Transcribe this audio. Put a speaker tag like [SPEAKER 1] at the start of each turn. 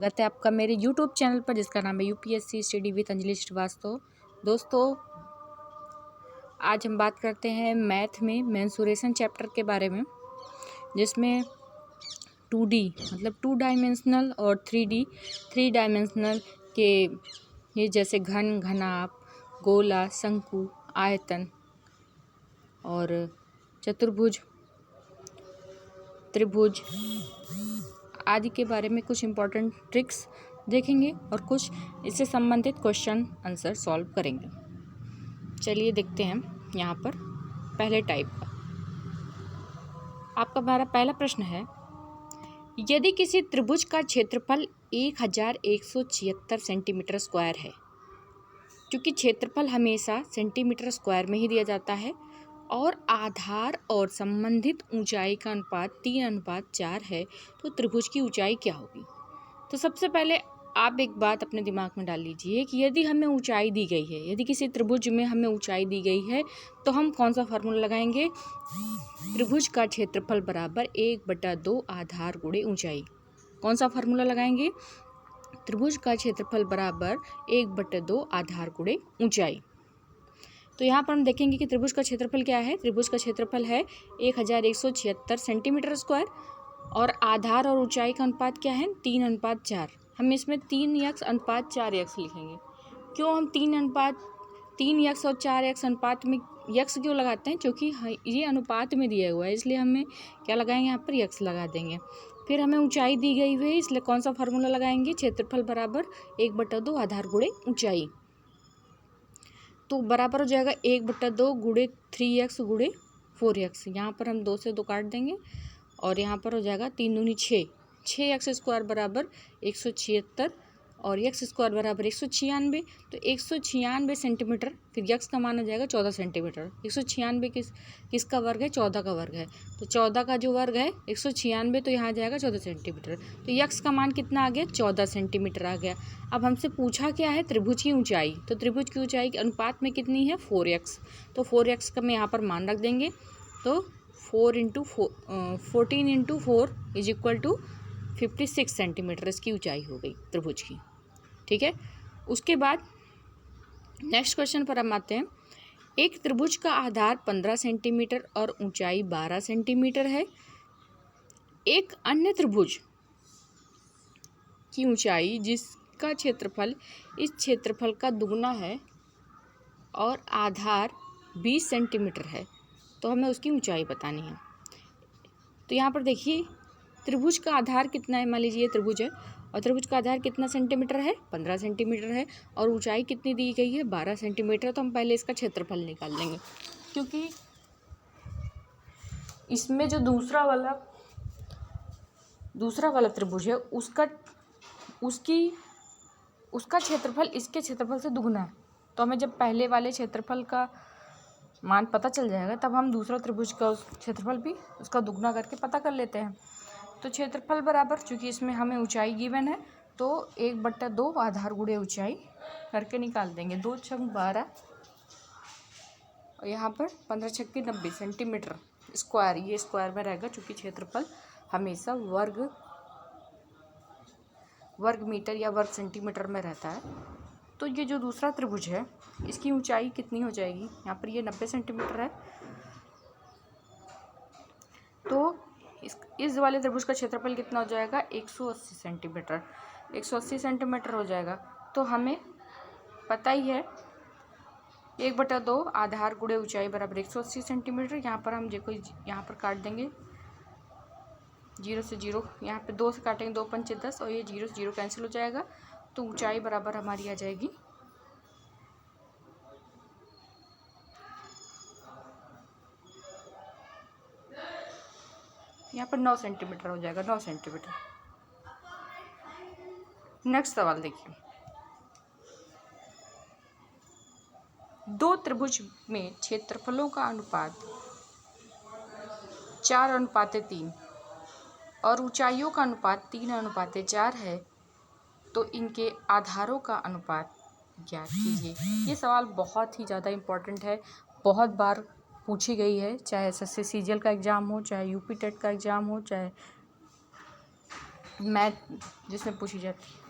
[SPEAKER 1] स्वागत है आपका मेरे YouTube चैनल पर जिसका नाम है UPSC study with Anjali Shrivastava. दोस्तों, आज हम बात करते हैं मैथ में मेंसुरेशन चैप्टर के बारे में, जिसमें 2D मतलब 2 डायमेंशनल और 3 डायमेंशनल के ये जैसे घन, घनाभ, गोला, शंकु, आयतन और चतुर्भुज, त्रिभुज आदि के बारे में कुछ इम्पोर्टेंट ट्रिक्स देखेंगे और कुछ इससे संबंधित क्वेश्चन आंसर सॉल्व करेंगे। चलिए देखते हैं यहाँ पर पहले टाइप का। आपका हमारा पहला प्रश्न है, यदि किसी त्रिभुज का क्षेत्रफल 1176 सेंटीमीटर स्क्वायर है, क्योंकि क्षेत्रफल हमेशा सेंटीमीटर स्क्वायर में ही दिया जाता है और आधार और संबंधित ऊंचाई का अनुपात 3:4 है, तो त्रिभुज की ऊंचाई क्या होगी। तो सबसे पहले आप एक बात अपने दिमाग में डाल लीजिए कि यदि हमें ऊंचाई दी गई है, यदि किसी त्रिभुज में हमें ऊंचाई दी गई है, तो हम कौन सा फार्मूला लगाएंगे। त्रिभुज का क्षेत्रफल बराबर 1/2 आधार गुणे ऊंचाई। कौन सा फार्मूला लगाएंगे। त्रिभुज का क्षेत्रफल बराबर 1/2 आधार गुणे ऊंचाई। तो यहाँ पर हम देखेंगे कि त्रिभुज का क्षेत्रफल क्या है। त्रिभुज का क्षेत्रफल है 1176 सेंटीमीटर स्क्वायर और आधार और ऊंचाई का अनुपात क्या है 3:4। हम इसमें 3x/4x लिखेंगे। क्यों हम 3x और 4x अनुपात में यक्स क्यों लगाते हैं, क्योंकि ये अनुपात में दिया हुआ है, इसलिए हमें क्या लगाएंगे, यहाँ पर यक्स लगा देंगे। फिर हमें ऊंचाई दी गई हुई है, इसलिए कौन सा फार्मूला लगाएंगे, क्षेत्रफल बराबर 1/2 आधार गुणे ऊंचाई। तो बराबर हो जाएगा 1/2 गुणे 3x गुणे 4x। यहाँ पर हम 2 से 2 काट देंगे और यहाँ पर हो जाएगा 3 दूनी 6, 6x² बराबर 176 और x² बराबर 196। तो 196 सेंटीमीटर, फिर यक्स का मान हो जाएगा 14 सेंटीमीटर। 196 किसका वर्ग है, 14 का वर्ग है। तो 14 का जो वर्ग है 196, तो यहाँ आ जाएगा 14 सेंटीमीटर। तो यक्स का मान कितना आ गया, 14 सेंटीमीटर आ गया। अब हमसे पूछा क्या है, त्रिभुज की ऊंचाई। तो त्रिभुज की ऊंचाई के अनुपात में कितनी है, 4x। तो 4x का मैं यहाँ पर मान रख देंगे। तो 14 × 4 = 56 सेंटीमीटर इसकी ऊंचाई हो गई त्रिभुज की। ठीक है। उसके बाद नेक्स्ट क्वेश्चन पर हम आते हैं। एक त्रिभुज का आधार 15 सेंटीमीटर और ऊंचाई 12 सेंटीमीटर है। एक अन्य त्रिभुज की ऊंचाई जिसका क्षेत्रफल इस क्षेत्रफल का दुगना है और आधार 20 सेंटीमीटर है, तो हमें उसकी ऊंचाई बतानी है। तो यहाँ पर देखिए, त्रिभुज का आधार कितना है, मान लीजिए त्रिभुज है और त्रिभुज का आधार कितना सेंटीमीटर है, 15 सेंटीमीटर है और ऊंचाई कितनी दी गई है, 12 सेंटीमीटर। तो हम पहले इसका क्षेत्रफल निकाल लेंगे, क्योंकि इसमें जो दूसरा वाला त्रिभुज है उसका क्षेत्रफल इसके क्षेत्रफल से दुगना है। तो हमें जब पहले वाले क्षेत्रफल का मान पता चल जाएगा, तब हम दूसरा त्रिभुज का उस क्षेत्रफल भी उसका दुगना करके पता कर लेते हैं। तो क्षेत्रफल बराबर, चूँकि इसमें हमें ऊंचाई गिवन है, तो 1/2 आधार गुणे ऊंचाई करके निकाल देंगे। 2 × 12 और यहाँ पर 15 × 6 = 90 सेंटीमीटर स्क्वायर। ये स्क्वायर में रहेगा, चूँकि क्षेत्रफल हमेशा वर्ग मीटर या वर्ग सेंटीमीटर में रहता है। तो ये जो दूसरा त्रिभुज है इसकी ऊंचाई कितनी हो जाएगी, यहाँ पर ये 90 सेंटीमीटर है। तो इस वाले त्रिभुज का क्षेत्रफल कितना हो जाएगा, 180 सेंटीमीटर। 180 सेंटीमीटर हो जाएगा। तो हमें पता ही है 1/2 आधार गुणे ऊंचाई बराबर 180 सेंटीमीटर। यहाँ पर हम देखो, यहाँ पर काट देंगे 0 से 0, यहाँ पे 2 से काटेंगे, 2 × 5 = 10 और ये 0 से 0 कैंसिल हो जाएगा। तो ऊंचाई बराबर हमारी आ जाएगी यहाँ पर 9 सेंटीमीटर हो जाएगा, 9 सेंटीमीटर। नेक्स्ट सवाल देखिए, दो त्रिभुज में क्षेत्रफलों का अनुपात 4:3 और ऊंचाइयों का अनुपात 3:4 है, तो इनके आधारों का अनुपात ज्ञात कीजिए। ये सवाल बहुत ही ज़्यादा इम्पोर्टेंट है, बहुत बार पूछी गई है, चाहे एसएससी सीजीएल का एग्ज़ाम हो, चाहे यूपी टेट का एग्ज़ाम हो, चाहे मैथ जिसमें पूछी जाती है।